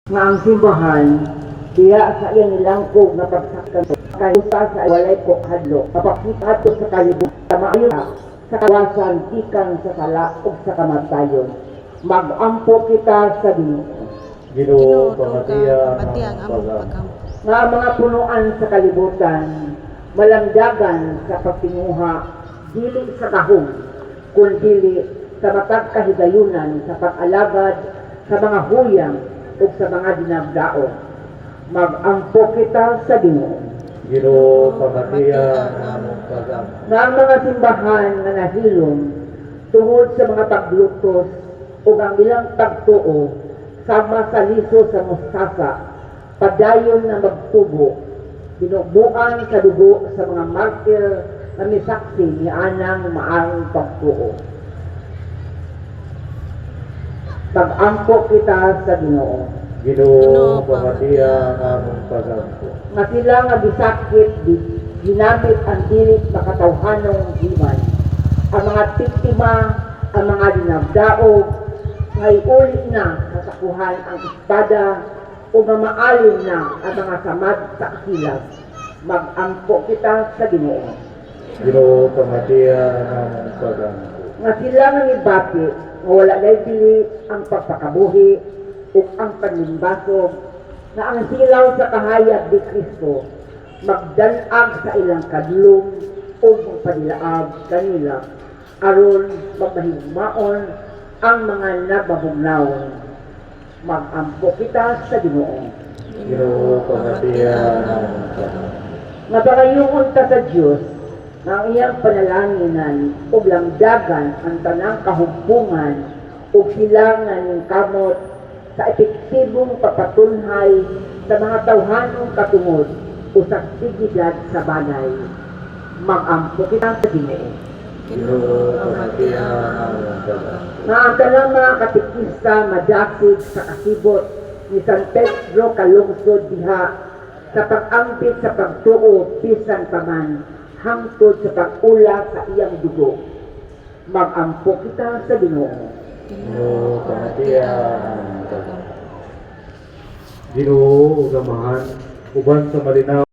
nga ang simbahan diya sa iyang nilangkog na pagsaktan kayuta sa walay ko hadlo kapakita sa kalibot sa maayo sa kawasan ikan sa sala ug sa kamatayon magampo kita sa Ginoo pamatiya ang among pagkampo nga mga punuan sa kalibutan malamdagan sa pagtinguha dili sa kahong kundi sa matag kahigayunan sa pag-alagad sa mga huyang ug sa mga dinagdaon magampo kita sa Ginoo. Ginoo pamatiya ang among pagkampo Nga ang mga simbahan nga nahilom tungod sa mga paglutos ug ang ilang pagtuo sama sa liso sa mustasa padayon na magtubo binubuan sa dugo sa mga martir na misaksi ni anang maayong pagtuo. Pag-ampo kita sa Ginoo. Ginoo pamatiya ang among pagkampo Nga sila nga bisakit ginamit ang dilit makatawhanong himan. Ang mga biktima, ang mga dinagdaog, ngay uli na kasakuhan ang espada o mamaalin na ang mga samad sa akilag. Mag-ampo kita sa Ginoo. Ginoo pamatiya ang among pagkampo Nga sila nga ibati nga wala na dili ang pagpakabuhi o ang panlimbasog na ang silaw sa kahayag ni Kristo magdanag sa ilang kadlong o magpadilaag kanila aron magmahigmaon ang mga nababugnaw. Magampo kita sa Ginoo. Ginoo pamatiya ang among pagkampo Nga pagayungon ta sa Diyos nga ang iyang panalanginan ug lamdagan ang tanang kahugpungan ug silangan ng kamot sa epektibong papatunhay sa mga tawhanong katungod o sa sigidad sa banay. Magampo kita sa Ginoo. Ginoo pamatiya ang among pagkampo Nga ang tanang mga katikista madakig sa kasibot ni San Pedro kalungsod diha sa pag-ampit sa pagtuo bisan pa man hangtod sa pag-ula sa iyang dugo. Magampo kita sa Ginoo. Ginoo pamatiya ang among pagkampo Ginoo ug gamahan uban sa malinaw